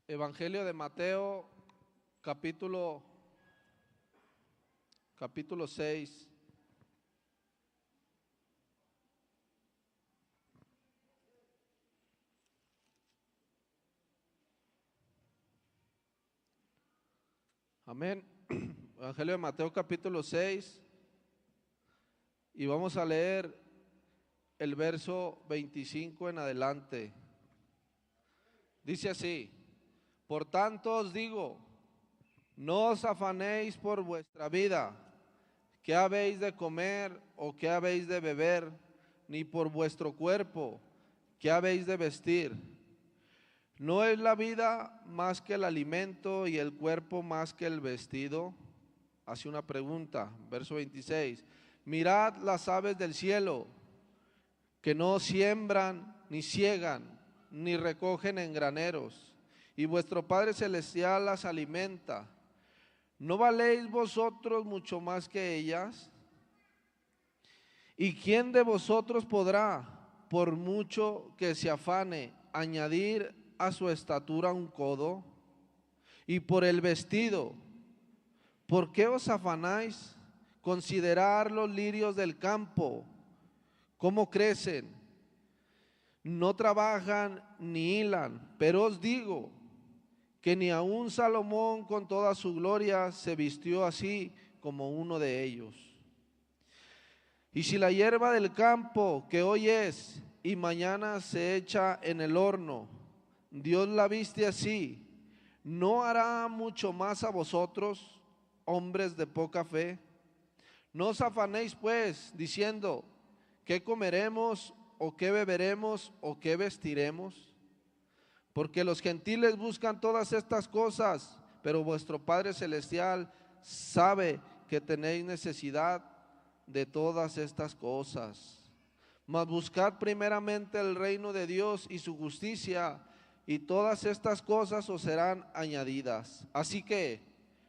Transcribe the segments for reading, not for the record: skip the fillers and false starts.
Evangelio de Mateo, capítulo 6. Amén. Evangelio de Mateo, capítulo 6. Y vamos a leer el verso 25 en adelante. Dice así: por tanto os digo, no os afanéis por vuestra vida, qué habéis de comer o qué habéis de beber, ni por vuestro cuerpo, qué habéis de vestir. ¿No es la vida más que el alimento y el cuerpo más que el vestido? Hace una pregunta, verso 26. Mirad las aves del cielo, que no siembran, ni siegan, ni recogen en graneros, y vuestro Padre Celestial las alimenta. ¿No valéis vosotros mucho más que ellas? ¿Y quién de vosotros podrá, por mucho que se afane, añadir a su estatura un codo? Y por el vestido, ¿por qué os afanáis? Considerad los lirios del campo, cómo crecen, no trabajan ni hilan, pero os digo que ni aun Salomón con toda su gloria se vistió así como uno de ellos. Y si la hierba del campo, que hoy es y mañana se echa en el horno, Dios la viste así, ¿no hará mucho más a vosotros, hombres de poca fe? No os afanéis pues, diciendo, ¿qué comeremos o qué beberemos o qué vestiremos? Porque los gentiles buscan todas estas cosas, pero vuestro Padre Celestial sabe que tenéis necesidad de todas estas cosas. Mas buscad primeramente el reino de Dios y su justicia, y todas estas cosas os serán añadidas. Así que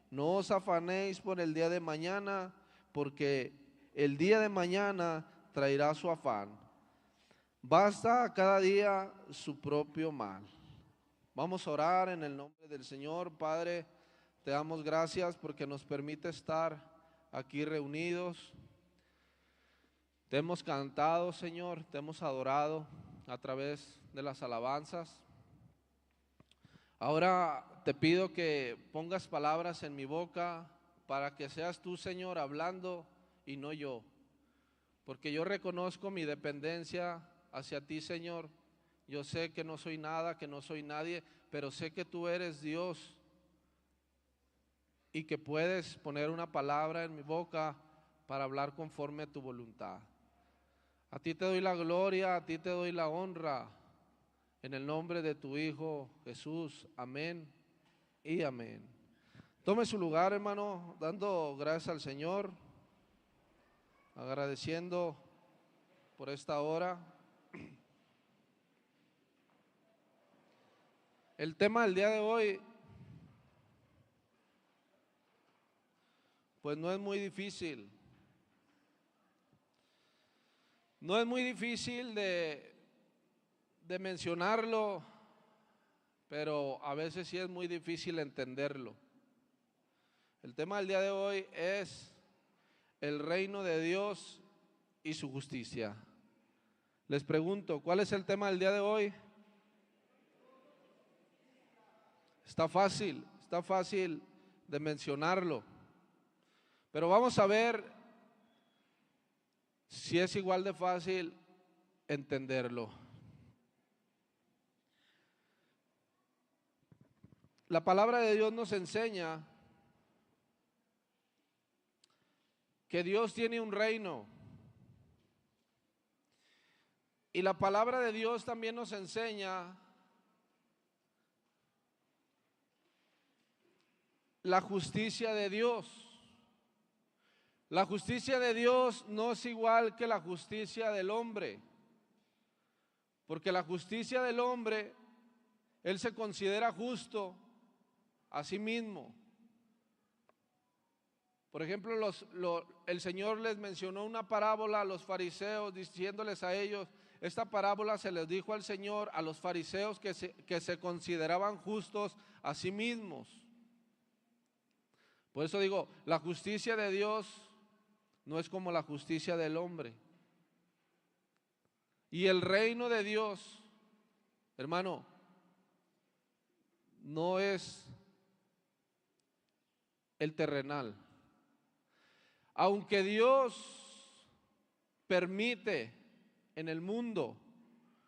no os afanéis por el día de mañana, porque el día de mañana traerá su afán. Basta a cada día su propio mal. Vamos a orar en el nombre del Señor. Padre, te damos gracias porque nos permite estar aquí reunidos. Te hemos cantado, Señor, te hemos adorado a través de las alabanzas. Ahora te pido que pongas palabras en mi boca para que seas tú, Señor, hablando y no yo. Porque yo reconozco mi dependencia hacia ti, Señor. Yo sé que no soy nada, que no soy nadie, pero sé que tú eres Dios y que puedes poner una palabra en mi boca para hablar conforme a tu voluntad. A ti te doy la gloria, a ti te doy la honra, en el nombre de tu Hijo Jesús. Amén y amén. Tome su lugar, hermano, dando gracias al Señor, agradeciendo por esta hora. El tema del día de hoy, pues no es muy difícil. No es muy difícil de mencionarlo, pero a veces sí es muy difícil entenderlo. El tema del día de hoy es el reino de Dios y su justicia. Les pregunto, ¿cuál es el tema del día de hoy? Está fácil de mencionarlo, pero vamos a ver si es igual de fácil entenderlo. La palabra de Dios nos enseña que Dios tiene un reino. Y la palabra de Dios también nos enseña la justicia de Dios. La justicia de Dios no es igual que la justicia del hombre, porque la justicia del hombre, él se considera justo a sí mismo. Por ejemplo, el Señor les mencionó una parábola a los fariseos diciéndoles a ellos, esta parábola se les dijo al Señor a los fariseos que se consideraban justos a sí mismos. Por eso digo, la justicia de Dios no es como la justicia del hombre. Y el reino de Dios, hermano, no es el terrenal. Aunque Dios permite en el mundo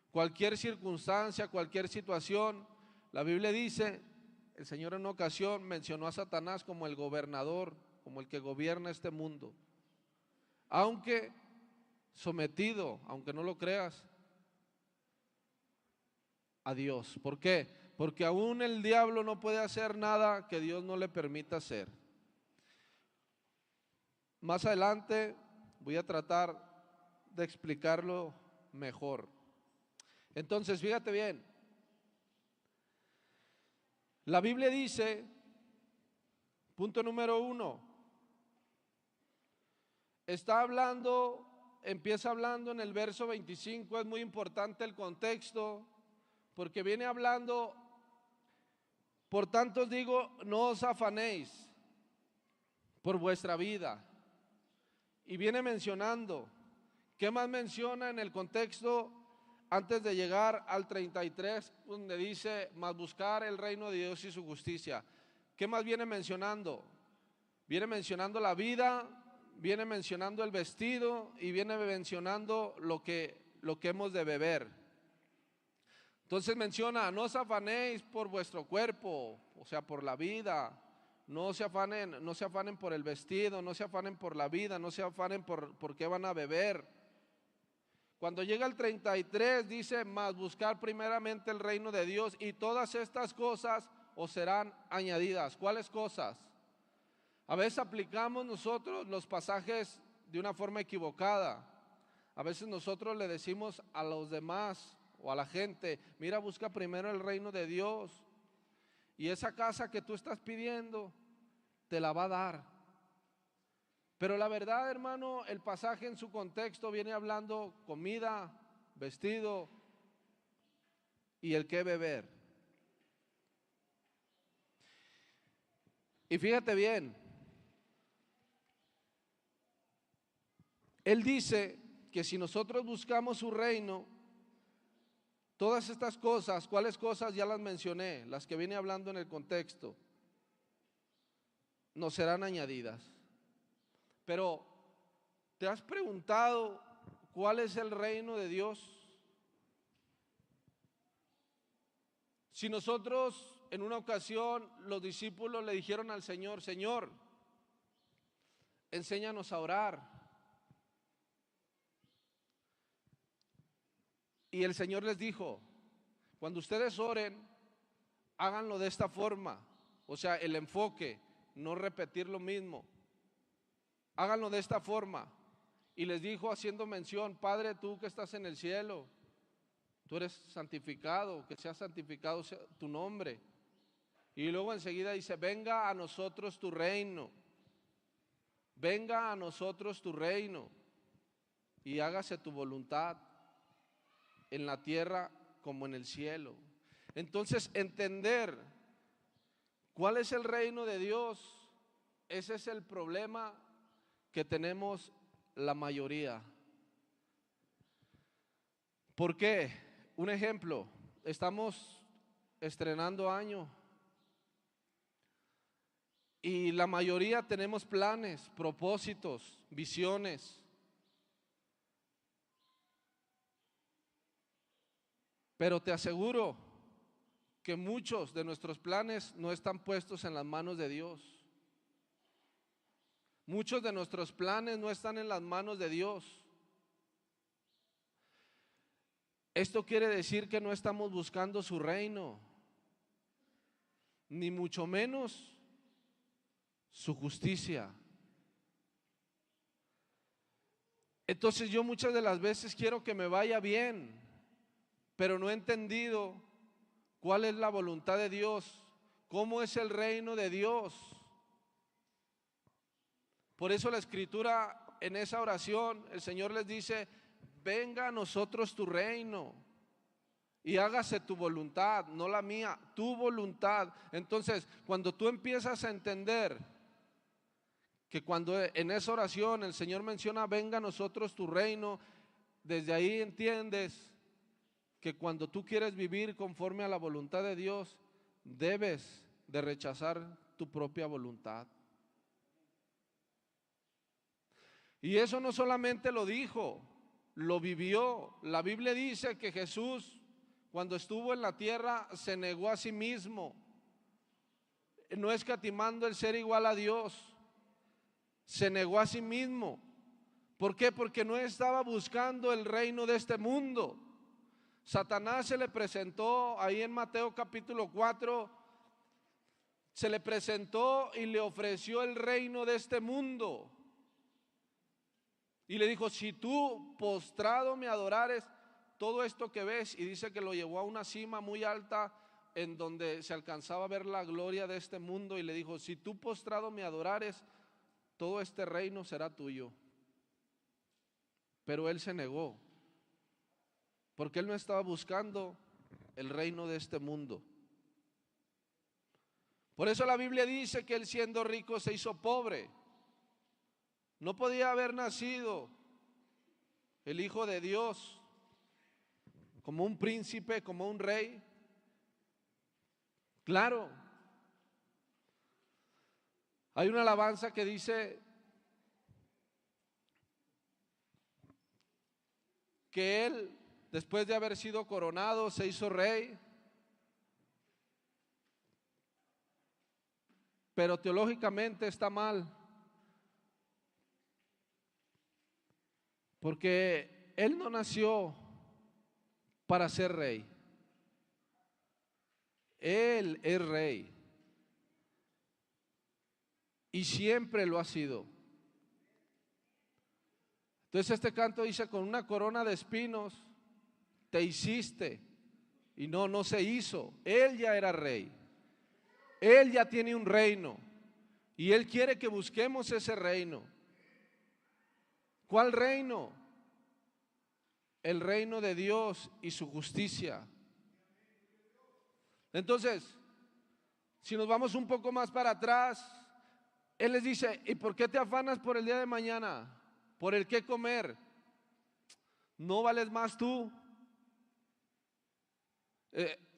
cualquier circunstancia, cualquier situación, la Biblia dice, el Señor en una ocasión mencionó a Satanás como el gobernador, como el que gobierna este mundo. Aunque sometido, aunque no lo creas, a Dios. ¿Por qué? Porque aún el diablo no puede hacer nada que Dios no le permita hacer. Más adelante voy a tratar de explicarlo mejor. Entonces, fíjate bien. La Biblia dice, punto número 1, empieza hablando en el verso 25, es muy importante el contexto, porque viene hablando, por tanto os digo, no os afanéis por vuestra vida. Y viene mencionando, ¿qué más menciona en el contexto antes de llegar al 33, donde dice, mas buscar el reino de Dios y su justicia? ¿Qué más viene mencionando? Viene mencionando la vida, viene mencionando el vestido y viene mencionando lo que hemos de beber. Entonces menciona, no os afanéis por vuestro cuerpo, o sea, por la vida. No se afanen por el vestido, no se afanen por la vida, no se afanen por qué van a beber. Cuando llega el 33 dice, mas buscar primeramente el reino de Dios y todas estas cosas os serán añadidas. ¿Cuáles cosas? A veces aplicamos nosotros los pasajes de una forma equivocada. A veces nosotros le decimos a los demás o a la gente, mira, busca primero el reino de Dios y esa casa que tú estás pidiendo te la va a dar. Pero la verdad, hermano, el pasaje en su contexto viene hablando comida, vestido y el qué beber. Y fíjate bien, él dice que si nosotros buscamos su reino, todas estas cosas, ¿cuáles cosas? Ya las mencioné, las que viene hablando en el contexto, nos serán añadidas. Pero, ¿te has preguntado cuál es el reino de Dios? Si nosotros en una ocasión los discípulos le dijeron al Señor, Señor, enséñanos a orar. Y el Señor les dijo, cuando ustedes oren, háganlo de esta forma, o sea, el enfoque, no repetir lo mismo. Háganlo de esta forma. Y les dijo haciendo mención, Padre, tú que estás en el cielo, tú eres santificado, que sea santificado sea tu nombre. Y luego enseguida dice, venga a nosotros tu reino, venga a nosotros tu reino y hágase tu voluntad en la tierra como en el cielo. Entonces, entender cuál es el reino de Dios, ese es el problema que tenemos la mayoría. ¿Por qué? Un ejemplo, estamos estrenando año y la mayoría tenemos planes, propósitos, visiones. Pero te aseguro que muchos de nuestros planes no están puestos en las manos de Dios. Muchos de nuestros planes no están en las manos de Dios. Esto quiere decir que no estamos buscando su reino, ni mucho menos su justicia. Entonces yo muchas de las veces quiero que me vaya bien, pero no he entendido cuál es la voluntad de Dios, cómo es el reino de Dios. Por eso la Escritura en esa oración, el Señor les dice, venga a nosotros tu reino y hágase tu voluntad, no la mía, tu voluntad. Entonces, cuando tú empiezas a entender que cuando en esa oración el Señor menciona venga a nosotros tu reino, desde ahí entiendes que cuando tú quieres vivir conforme a la voluntad de Dios, debes de rechazar tu propia voluntad. Y eso no solamente lo dijo, lo vivió. La Biblia dice que Jesús, cuando estuvo en la tierra, se negó a sí mismo, no escatimando el ser igual a Dios. Se negó a sí mismo. ¿Por qué? Porque no estaba buscando el reino de este mundo. Satanás se le presentó ahí en Mateo capítulo 4, se le presentó y le ofreció el reino de este mundo. Y le dijo, si tú postrado me adorares, todo esto que ves, y dice que lo llevó a una cima muy alta en donde se alcanzaba a ver la gloria de este mundo, y le dijo, si tú postrado me adorares, todo este reino será tuyo. Pero él se negó, porque él no estaba buscando el reino de este mundo. Por eso la Biblia dice que él, siendo rico, se hizo pobre. No podía haber nacido el Hijo de Dios como un príncipe, como un rey. Claro, hay una alabanza que dice que él, después de haber sido coronado, se hizo rey. Pero teológicamente está mal, porque él no nació para ser rey. Él es rey y siempre lo ha sido. Entonces este canto dice, con una corona de espinos te hiciste, y no se hizo. Él ya era rey, él ya tiene un reino y él quiere que busquemos ese reino. ¿Cuál reino? El reino de Dios y su justicia. Entonces, si nos vamos un poco más para atrás, él les dice, ¿y por qué te afanas por el día de mañana? ¿Por el qué comer? ¿No vales más tú?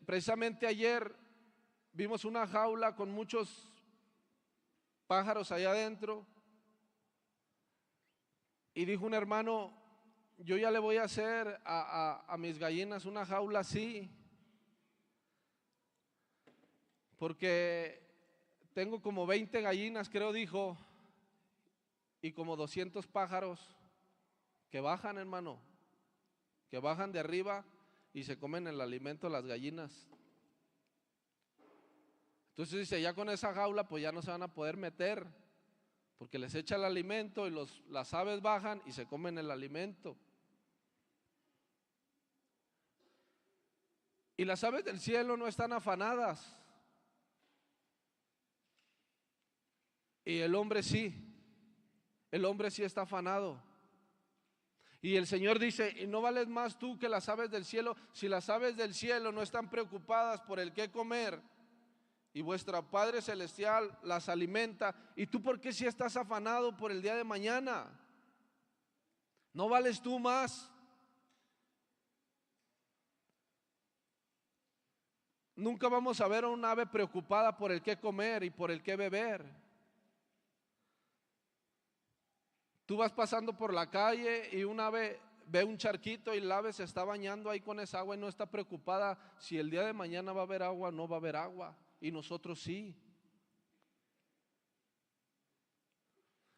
Precisamente ayer vimos una jaula con muchos pájaros allá adentro, y dijo un hermano, yo ya le voy a hacer a mis gallinas una jaula así, porque tengo como 20 gallinas, creo dijo, y como 200 pájaros que bajan, hermano, que bajan de arriba y se comen el alimento de las gallinas. Entonces dice, ya con esa jaula pues ya no se van a poder meter, porque les echa el alimento y las aves bajan y se comen el alimento. Y las aves del cielo no están afanadas, y el hombre sí está afanado. Y el Señor dice, ¿y no vales más tú que las aves del cielo? Si las aves del cielo no están preocupadas por el qué comer, y vuestro Padre Celestial las alimenta, ¿y tú por qué si estás afanado por el día de mañana? ¿No vales tú más? Nunca vamos a ver a un ave preocupada por el qué comer y por el qué beber. Tú vas pasando por la calle y un ave ve un charquito y el ave se está bañando ahí con esa agua y no está preocupada si el día de mañana va a haber agua o no va a haber agua. Y nosotros sí.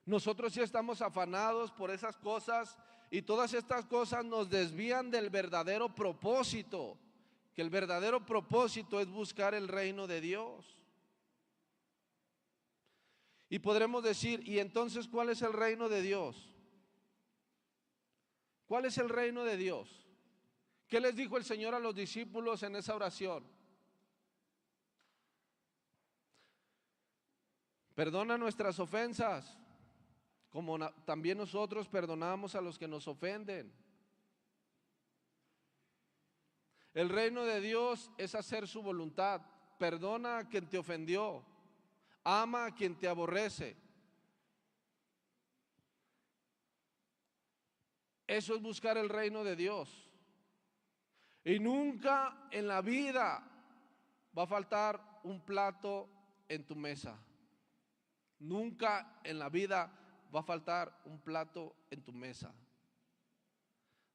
Nosotros sí estamos afanados por esas cosas, y todas estas cosas nos desvían del verdadero propósito, que el verdadero propósito es buscar el reino de Dios. Y podremos decir, ¿y entonces cuál es el reino de Dios? ¿Cuál es el reino de Dios? ¿Qué les dijo el Señor a los discípulos en esa oración? Perdona nuestras ofensas, como también nosotros perdonamos a los que nos ofenden. El reino de Dios es hacer su voluntad. Perdona a quien te ofendió. Ama a quien te aborrece. Eso es buscar el reino de Dios. Y nunca en la vida va a faltar un plato en tu mesa. Nunca en la vida va a faltar un plato en tu mesa.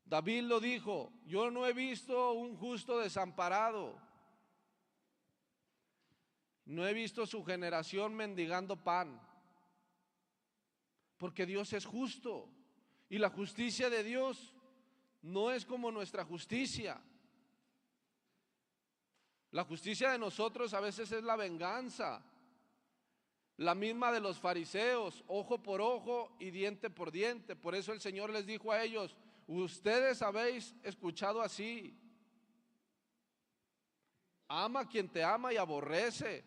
David lo dijo: yo no he visto un justo desamparado, no he visto su generación mendigando pan, porque Dios es justo y la justicia de Dios no es como nuestra justicia. La justicia de nosotros a veces es la venganza, la misma de los fariseos, ojo por ojo y diente por diente. Por eso el Señor les dijo a ellos: ustedes habéis escuchado así: ama a quien te ama y aborrece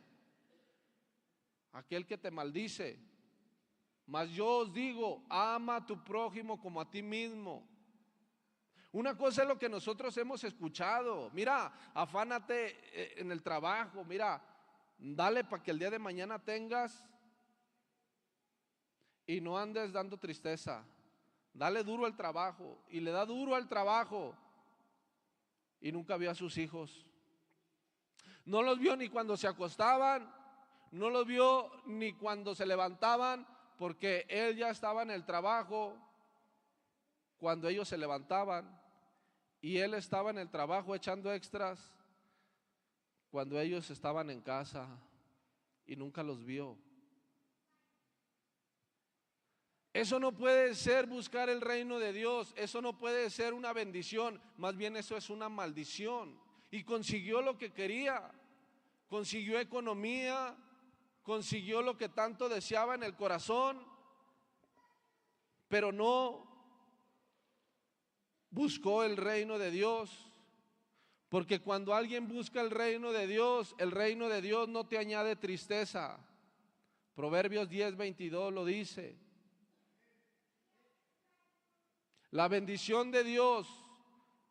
a aquel que te maldice. Mas yo os digo: ama a tu prójimo como a ti mismo. Una cosa es lo que nosotros hemos escuchado: mira, afánate en el trabajo, mira, dale para que el día de mañana tengas y no andes dando tristeza. Dale duro al trabajo, y le da duro al trabajo y nunca vio a sus hijos. No los vio ni cuando se acostaban, no los vio ni cuando se levantaban, porque él ya estaba en el trabajo cuando ellos se levantaban, y él estaba en el trabajo echando extras cuando ellos estaban en casa, y nunca los vio. Eso no puede ser buscar el reino de Dios. Eso no puede ser una bendición. Más bien eso es una maldición. Y consiguió lo que quería. Consiguió economía. Consiguió lo que tanto deseaba en el corazón. Pero no buscó el reino de Dios. Porque cuando alguien busca el reino de Dios no te añade tristeza. Proverbios 10:22 lo dice. La bendición de Dios,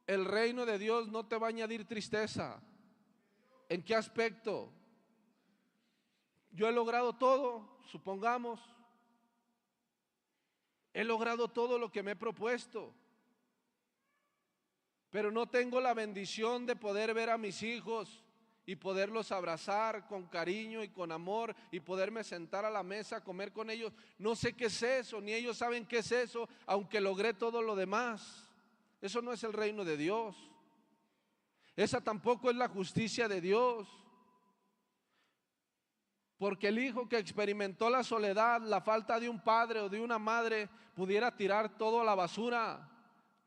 el reino de Dios no te va a añadir tristeza. ¿En qué aspecto? Yo he logrado todo, supongamos. He logrado todo lo que me he propuesto, pero no tengo la bendición de poder ver a mis hijos y poderlos abrazar con cariño y con amor, y poderme sentar a la mesa a comer con ellos. No sé qué es eso, ni ellos saben qué es eso, aunque logré todo lo demás. Eso no es el reino de Dios. Esa tampoco es la justicia de Dios. Porque el hijo que experimentó la soledad, la falta de un padre o de una madre, pudiera tirar todo a la basura: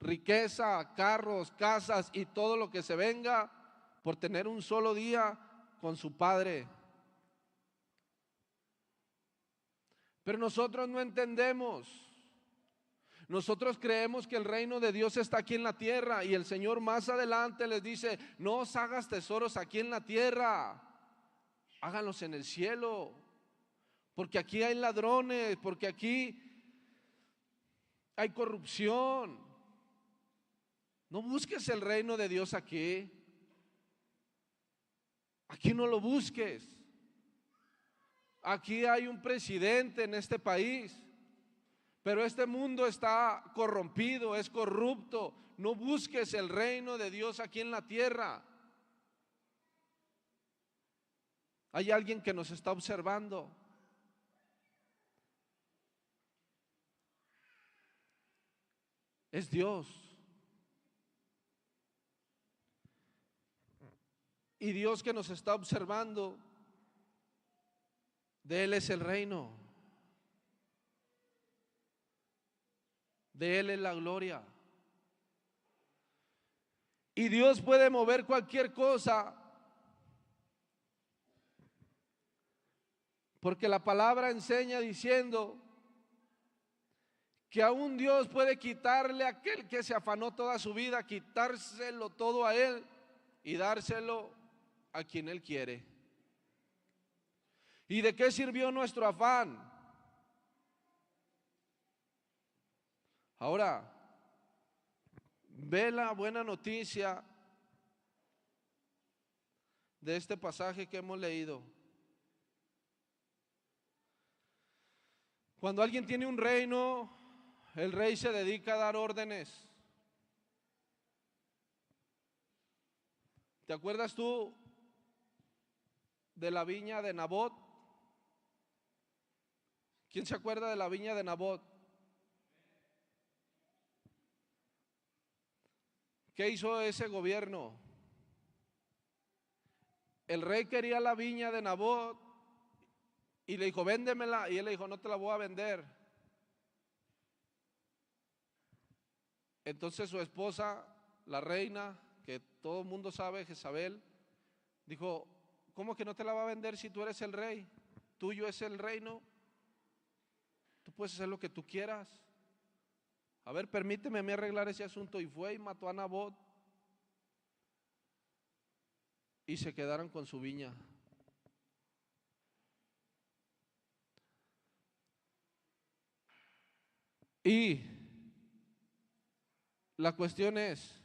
riqueza, carros, casas y todo lo que se venga, por tener un solo día con su padre. Pero nosotros no entendemos. Nosotros creemos que el reino de Dios está aquí en la tierra, y el Señor más adelante les dice: no os hagas tesoros aquí en la tierra, háganlos en el cielo, porque aquí hay ladrones, porque aquí hay corrupción. No busques el reino de Dios aquí. Aquí no lo busques. Aquí hay un presidente en este país, pero este mundo está corrompido, es corrupto. No busques el reino de Dios aquí en la tierra. Hay alguien que nos está observando. Es Dios. Y Dios que nos está observando, de Él es el reino. De Él es la gloria. Y Dios puede mover cualquier cosa, porque la palabra enseña diciendo que aún Dios puede quitarle a aquel que se afanó toda su vida, quitárselo todo a Él y dárselo a quien Él quiere. ¿Y de qué sirvió nuestro afán? Ahora, ve la buena noticia de este pasaje que hemos leído. Cuando alguien tiene un reino, el rey se dedica a dar órdenes. ¿Te acuerdas tú de la viña de Nabot? ¿Quién se acuerda de la viña de Nabot? ¿Qué hizo ese gobierno? El rey quería la viña de Nabot y le dijo, véndemela. Y él le dijo, no te la voy a vender. Entonces su esposa, la reina, que todo el mundo sabe, Jezabel, dijo, ¿cómo que no te la va a vender si tú eres el rey? Tuyo es el reino. Tú puedes hacer lo que tú quieras. A ver, permíteme a mí arreglar ese asunto. Y fue y mató a Nabot. Y se quedaron con su viña. Y la cuestión es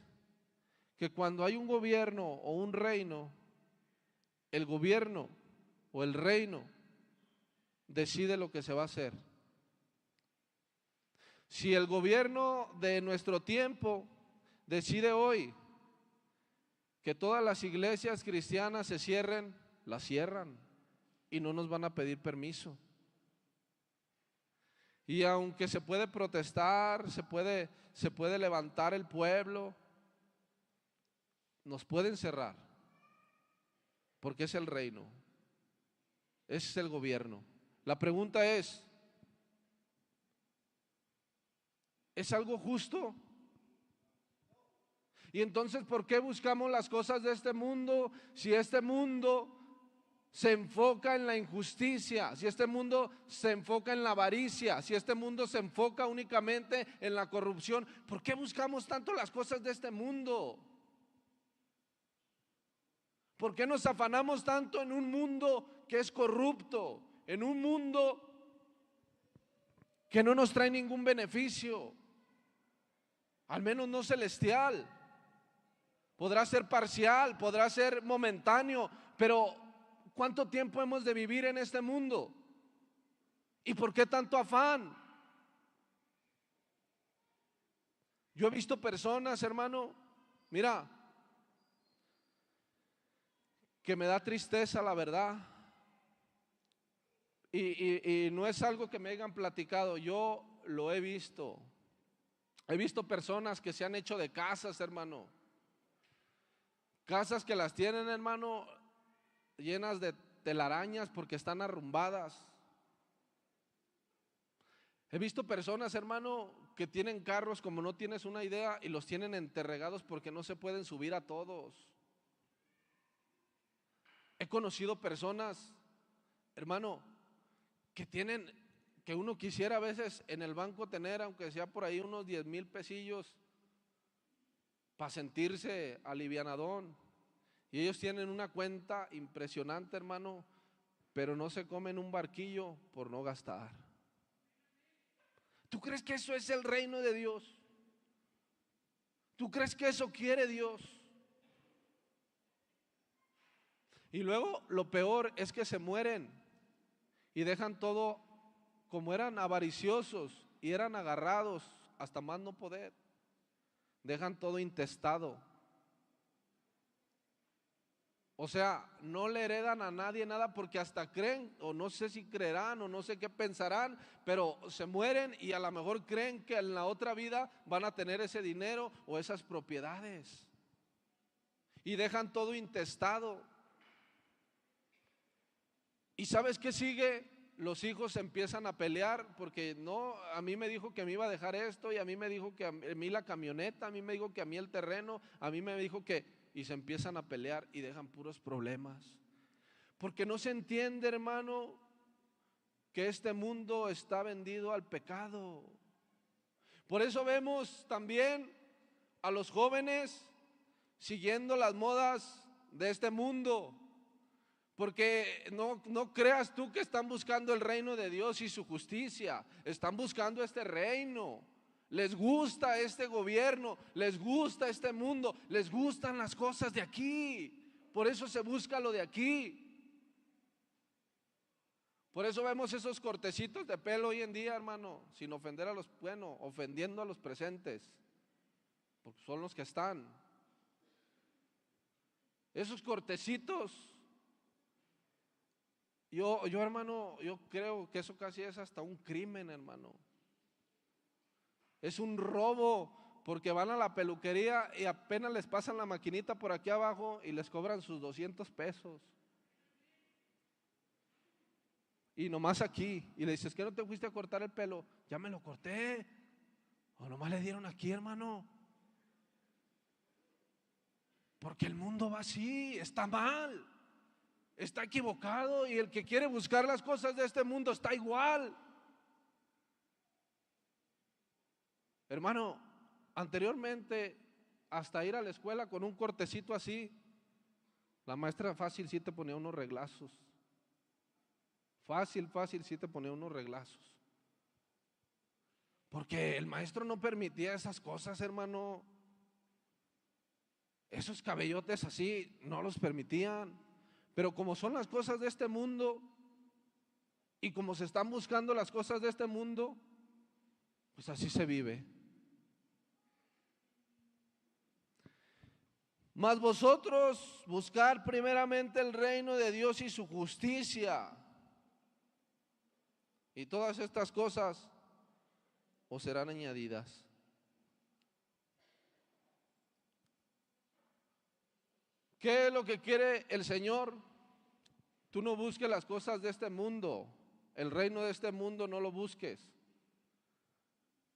que cuando hay un gobierno o un reino, el gobierno o el reino decide lo que se va a hacer. Si el gobierno de nuestro tiempo decide hoy que todas las iglesias cristianas se cierren, las cierran y no nos van a pedir permiso. Y aunque se puede protestar, se puede levantar el pueblo, nos pueden cerrar, porque es el reino, ese es el gobierno. La pregunta ¿es algo justo? Y entonces, ¿por qué buscamos las cosas de este mundo si este mundo se enfoca en la injusticia, si este mundo se enfoca en la avaricia, si este mundo se enfoca únicamente en la corrupción? ¿Por qué buscamos tanto las cosas de este mundo? ¿Por qué nos afanamos tanto en un mundo que es corrupto, en un mundo que no nos trae ningún beneficio, al menos no celestial? Podrá ser parcial, podrá ser momentáneo, pero ¿cuánto tiempo hemos de vivir en este mundo? ¿Y por qué tanto afán? Yo he visto personas, hermano, mira, que me da tristeza, la verdad. Y no es algo que me hayan platicado, yo lo he visto. He visto personas que se han hecho de casas, hermano. Casas que las tienen, hermano, llenas de telarañas porque están arrumbadas. He visto personas, hermano, que tienen carros como no tienes una idea y los tienen enterregados porque no se pueden subir a todos. He conocido personas, hermano, que tienen, que uno quisiera a veces en el banco tener, aunque sea por ahí unos 10,000 pesillos para sentirse alivianadón. Y ellos tienen una cuenta impresionante, hermano, pero no se comen un barquillo por no gastar. ¿Tú crees que eso es el reino de Dios? ¿Tú crees que eso quiere Dios? Y luego lo peor es que se mueren y dejan todo, como eran avariciosos y eran agarrados hasta más no poder, dejan todo intestado. O sea, no le heredan a nadie nada porque hasta creen, o no sé si creerán, o no sé qué pensarán, pero se mueren y a lo mejor creen que en la otra vida van a tener ese dinero o esas propiedades. Y dejan todo intestado. ¿Y sabes qué sigue? Los hijos empiezan a pelear porque no, a mí me dijo que me iba a dejar esto, y a mí me dijo que a mí la camioneta, a mí me dijo que a mí el terreno, a mí me dijo que... Y se empiezan a pelear y dejan puros problemas. Porque no se entiende, hermano, que este mundo está vendido al pecado. Por eso vemos también a los jóvenes siguiendo las modas de este mundo. Porque no creas tú que están buscando el reino de Dios y su justicia. Están buscando este reino. Les gusta este gobierno, les gusta este mundo, les gustan las cosas de aquí. Por eso se busca lo de aquí. Por eso vemos esos cortecitos de pelo hoy en día, hermano, sin ofender a los, bueno, ofendiendo a los presentes, porque son los que están. Esos cortecitos, yo hermano, yo creo que eso casi es hasta un crimen, hermano. Es un robo, porque van a la peluquería y apenas les pasan la maquinita por aquí abajo y les cobran sus 200 pesos. Y nomás aquí, y le dices, ¿qué no te fuiste a cortar el pelo? Ya me lo corté. O nomás le dieron aquí, hermano. Porque el mundo va así, está mal, está equivocado, y el que quiere buscar las cosas de este mundo está igual. Hermano, anteriormente, hasta ir a la escuela con un cortecito así, la maestra fácil sí te ponía unos reglazos. Fácil sí te ponía unos reglazos. Porque el maestro no permitía esas cosas, hermano. Esos cabellotes así no los permitían. Pero como son las cosas de este mundo y como se están buscando las cosas de este mundo, pues así se vive. Mas vosotros buscar primeramente el reino de Dios y su justicia, y todas estas cosas os serán añadidas. ¿Qué es lo que quiere el Señor? Tú no busques las cosas de este mundo, el reino de este mundo no lo busques.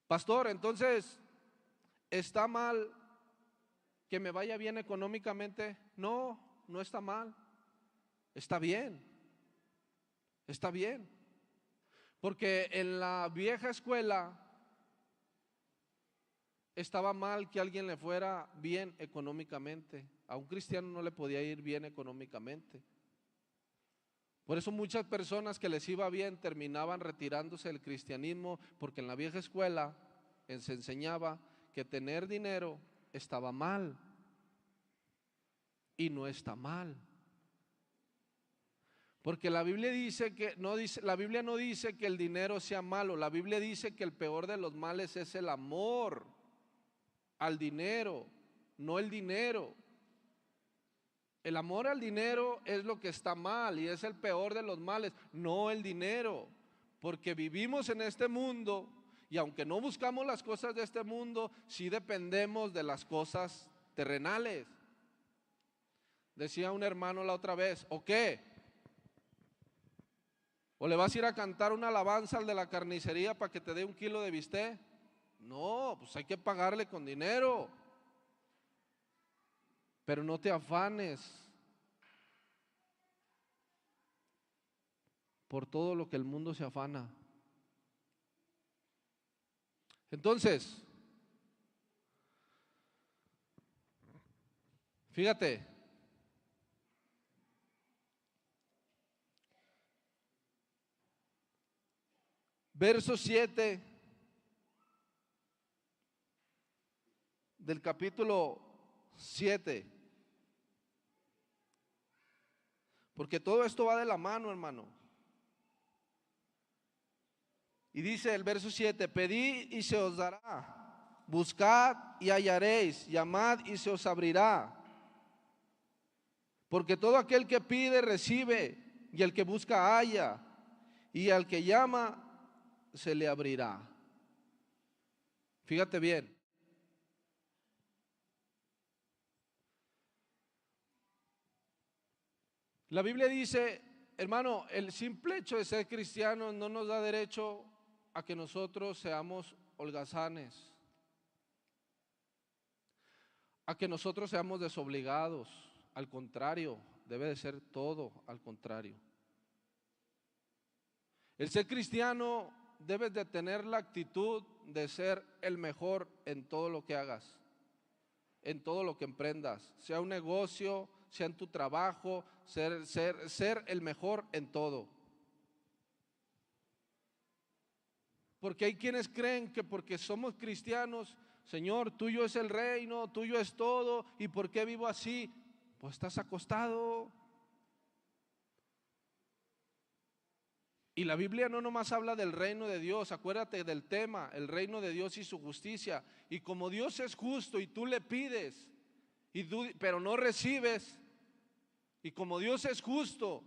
Pastor, entonces, ¿está mal que me vaya bien económicamente? No, no está mal, está bien, está bien. Porque en la vieja escuela estaba mal que a alguien le fuera bien económicamente. A un cristiano no le podía ir bien económicamente. Por eso muchas personas que les iba bien terminaban retirándose del cristianismo, porque en la vieja escuela se enseñaba que tener dinero estaba mal, y no está mal. Porque la Biblia dice que la Biblia no dice que el dinero sea malo. La Biblia dice que el peor de los males es el amor al dinero, no el dinero. El amor al dinero es lo que está mal y es el peor de los males, no el dinero. Porque vivimos en este mundo y aunque no buscamos las cosas de este mundo, sí dependemos de las cosas terrenales. Decía un hermano la otra vez, ¿o qué? ¿O le vas a ir a cantar una alabanza al de la carnicería para que te dé 1 kilo de bistec? No, pues hay que pagarle con dinero. Pero no te afanes por todo lo que el mundo se afana. Entonces, fíjate, verso 7 del capítulo 7, porque todo esto va de la mano, hermano. Y dice el verso 7, pedid y se os dará, buscad y hallaréis, llamad y se os abrirá. Porque todo aquel que pide recibe, y el que busca halla, y al que llama se le abrirá. Fíjate bien. La Biblia dice, hermano, el simple hecho de ser cristiano no nos da derecho a que nosotros seamos holgazanes, a que nosotros seamos desobligados. Al contrario, debe de ser todo al contrario. El ser cristiano debes de tener la actitud de ser el mejor en todo lo que hagas, en todo lo que emprendas, sea un negocio, sea en tu trabajo, ser el mejor en todo. Porque hay quienes creen que porque somos cristianos, Señor, tuyo es el reino, tuyo es todo, ¿y por qué vivo así? Pues estás acostado. Y la Biblia no nomás habla del reino de Dios, acuérdate del tema, el reino de Dios y su justicia. Y como Dios es justo y tú le pides, pero no recibes, y como Dios es justo,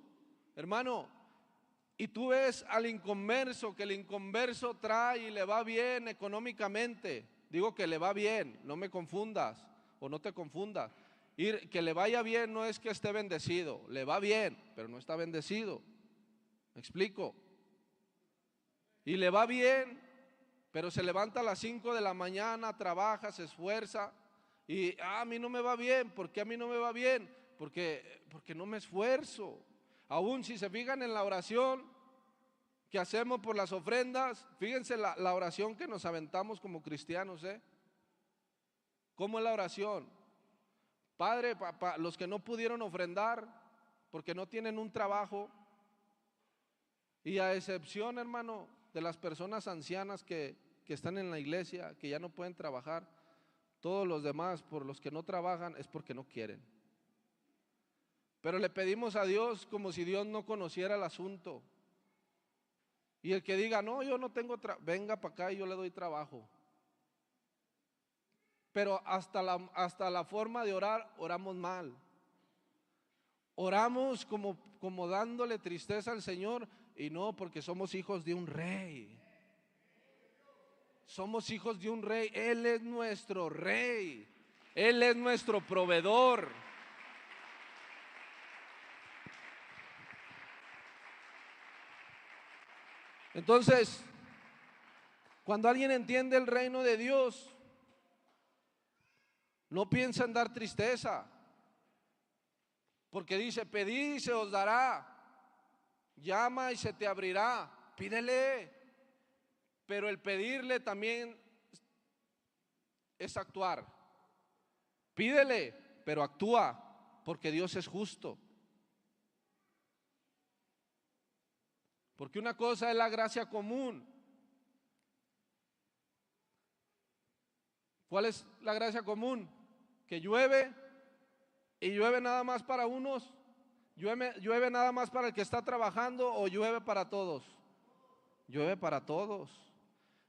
hermano, y tú ves al inconverso, que el inconverso trae y le va bien económicamente, digo que le va bien, no me confundas o no te confundas. Que le vaya bien no es que esté bendecido, le va bien, pero no está bendecido. ¿Me explico? Y le va bien, pero se levanta a las 5 de la mañana, trabaja, se esfuerza y a mí no me va bien. ¿Por qué a mí no me va bien? Porque no me esfuerzo. Aún si se fijan en la oración que hacemos por las ofrendas, fíjense la oración que nos aventamos como cristianos, ¿cómo es la oración? Padre, los que no pudieron ofrendar porque no tienen un trabajo, y a excepción, hermano, de las personas ancianas que están en la iglesia, que ya no pueden trabajar, todos los demás por los que no trabajan es porque no quieren. Pero le pedimos a Dios como si Dios no conociera el asunto. Y el que diga, no, yo no tengo venga para acá y yo le doy trabajo. Pero hasta la forma de orar, oramos mal. Oramos como dándole tristeza al Señor, y no, porque somos hijos de un rey. Somos hijos de un rey. Él es nuestro rey. Él es nuestro proveedor. Entonces, cuando alguien entiende el reino de Dios, no piensa en dar tristeza, porque dice, pedid y se os dará, llama y se te abrirá, pídele. Pero el pedirle también es actuar. Pídele, pero actúa, porque Dios es justo. Porque una cosa es la gracia común. ¿Cuál es la gracia común? Que llueve, y llueve nada más para unos, llueve nada más para el que está trabajando, o llueve para todos. Llueve para todos.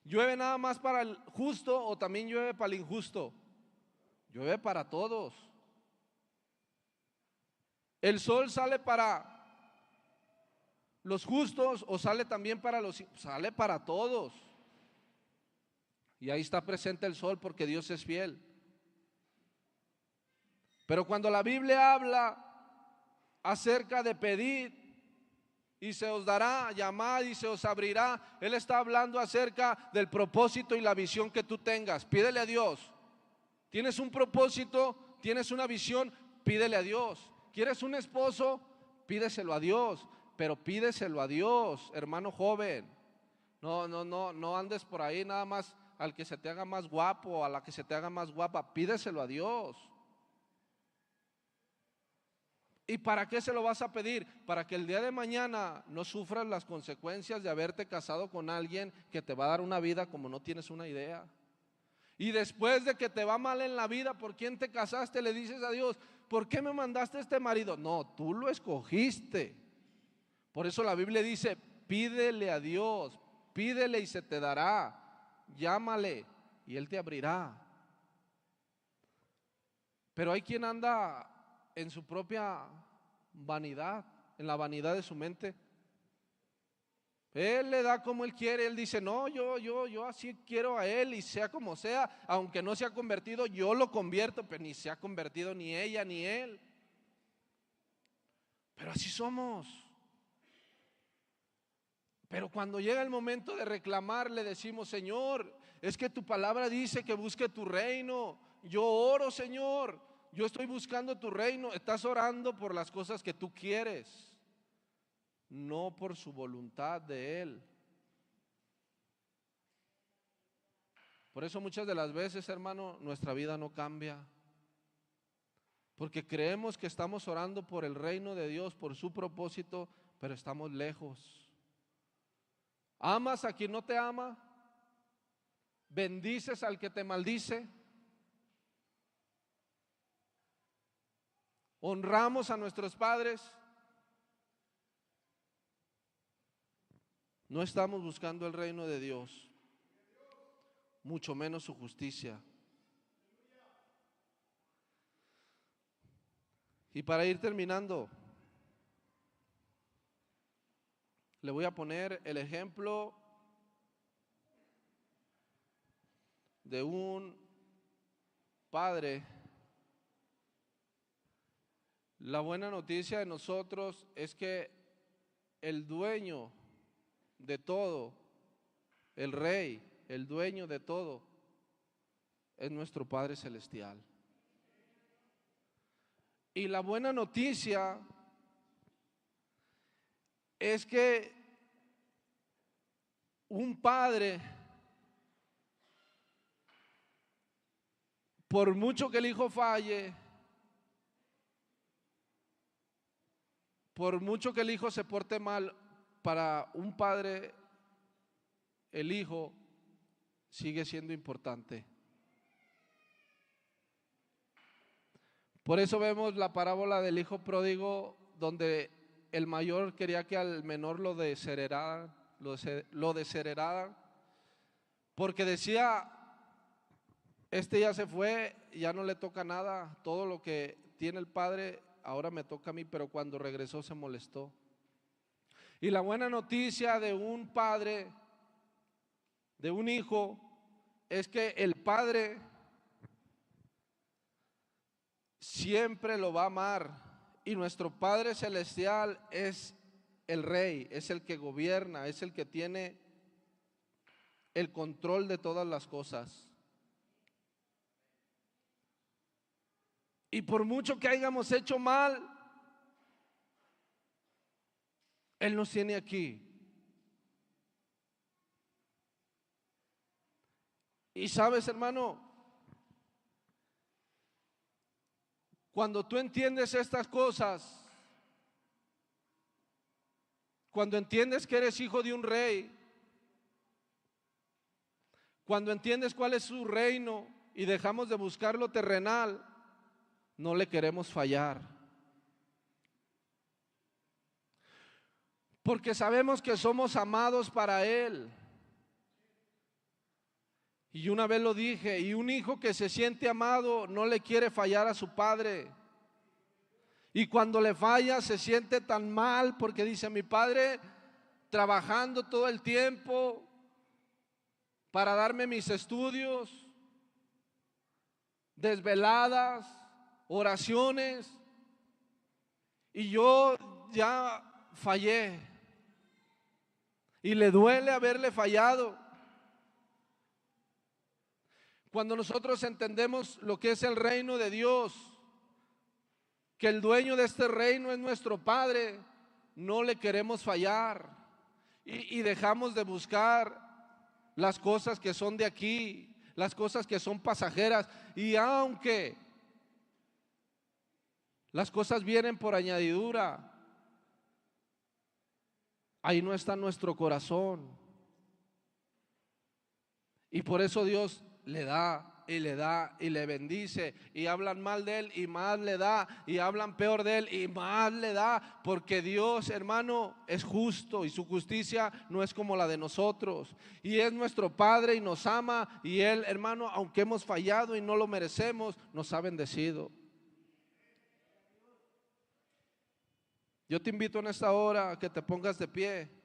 Llueve nada más para el justo, o también llueve para el injusto. Llueve para todos. El sol sale para los justos o sale también sale para todos. Y ahí está presente el sol porque Dios es fiel. Pero cuando la Biblia habla acerca de pedir y se os dará, llamad y se os abrirá, Él está hablando acerca del propósito y la visión que tú tengas. Pídele a Dios. Tienes un propósito, tienes una visión, pídele a Dios. ¿Quieres un esposo? Pídeselo a Dios, pero pídeselo a Dios, hermano joven. No andes por ahí nada más al que se te haga más guapo o a la que se te haga más guapa, pídeselo a Dios. ¿Y para qué se lo vas a pedir? Para que el día de mañana no sufras las consecuencias de haberte casado con alguien que te va a dar una vida como no tienes una idea. Y después de que te va mal en la vida, ¿por quién te casaste? Le dices a Dios, ¿por qué me mandaste este marido? No, tú lo escogiste. Por eso la Biblia dice, pídele a Dios, pídele y se te dará. Llámale y Él te abrirá. Pero hay quien anda en su propia vanidad, en la vanidad de su mente. Él le da como Él quiere. Él dice, no, yo así quiero a Él, y sea como sea, aunque no se ha convertido, yo lo convierto. Pero ni se ha convertido ni ella ni él. Pero así somos. Pero cuando llega el momento de reclamar, le decimos, Señor, es que tu palabra dice que busque tu reino. Yo oro, Señor, yo estoy buscando tu reino. Estás orando por las cosas que tú quieres, no por su voluntad de Él. Por eso muchas de las veces, hermano, nuestra vida no cambia, porque creemos que estamos orando por el reino de Dios, por su propósito, pero estamos lejos. ¿Amas a quien no te ama? ¿Bendices al que te maldice? honramos a nuestros padres, no estamos buscando el reino de Dios, mucho menos su justicia. Y para ir terminando, le voy a poner el ejemplo de un padre. La buena noticia de nosotros es que el dueño de todo, el rey, el dueño de todo, es nuestro Padre Celestial. Y la buena noticia es que un padre, por mucho que el hijo falle, por mucho que el hijo se porte mal, para un padre el hijo sigue siendo importante. Por eso vemos la parábola del hijo pródigo, donde el mayor quería que al menor lo desheredaran, porque decía, este ya se fue, ya no le toca nada, todo lo que tiene el padre ahora me toca a mí, pero cuando regresó se molestó. Y la buena noticia de un padre, de un hijo, es que el padre siempre lo va a amar, y nuestro Padre Celestial es el rey, es el que gobierna, es el que tiene el control de todas las cosas. Y por mucho que hayamos hecho mal, Él nos tiene aquí. Y sabes, hermano, cuando tú entiendes estas cosas, cuando entiendes que eres hijo de un rey, cuando entiendes cuál es su reino y dejamos de buscar lo terrenal, no le queremos fallar. Porque sabemos que somos amados para Él. Y una vez lo dije, y un hijo que se siente amado no le quiere fallar a su padre. Y cuando le falla se siente tan mal porque dice, mi padre trabajando todo el tiempo para darme mis estudios, desveladas, oraciones, y yo ya fallé. Y le duele haberle fallado. Cuando nosotros entendemos lo que es el reino de Dios, que el dueño de este reino es nuestro Padre, no le queremos fallar y dejamos de buscar las cosas que son de aquí, las cosas que son pasajeras. Y aunque las cosas vienen por añadidura, ahí no está nuestro corazón. Y por eso Dios le da y le da y le bendice, y hablan mal de Él y más le da, y hablan peor de Él y más le da, porque Dios, hermano, es justo y su justicia no es como la de nosotros, y es nuestro Padre y nos ama, y Él, hermano, aunque hemos fallado y no lo merecemos, nos ha bendecido. Yo te invito en esta hora a que te pongas de pie.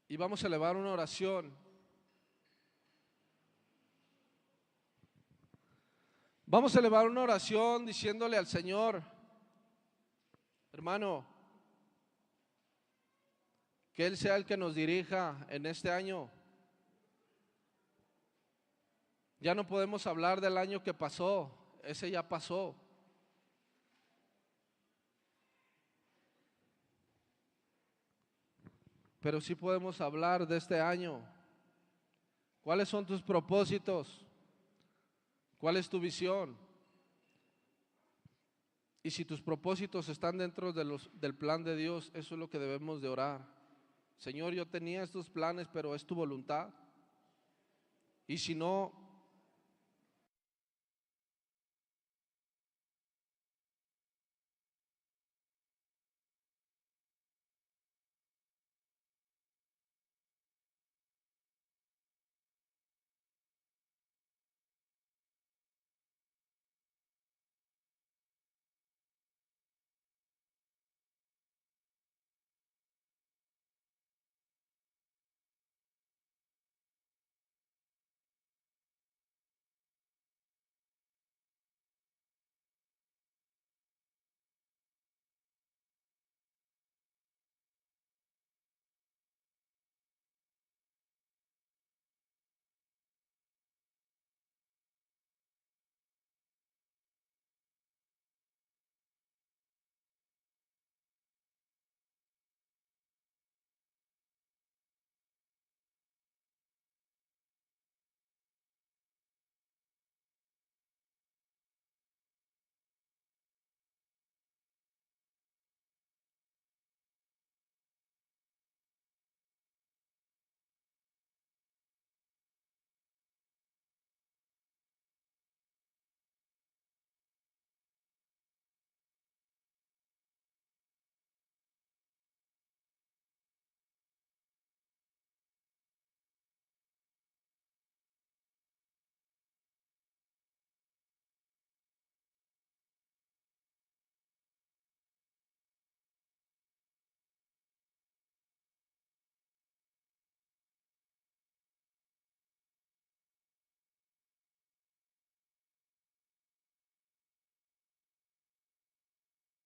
Y vamos a elevar una oración. Vamos a elevar una oración diciéndole al Señor, hermano, que Él sea el que nos dirija en este año. Ya no podemos hablar del año que pasó, ese ya pasó. Pero sí podemos hablar de este año. ¿Cuáles son tus propósitos? ¿Cuál es tu visión? Y si tus propósitos están dentro del plan de Dios, eso es lo que debemos de orar. Señor, yo tenía estos planes, pero es tu voluntad. Y si no,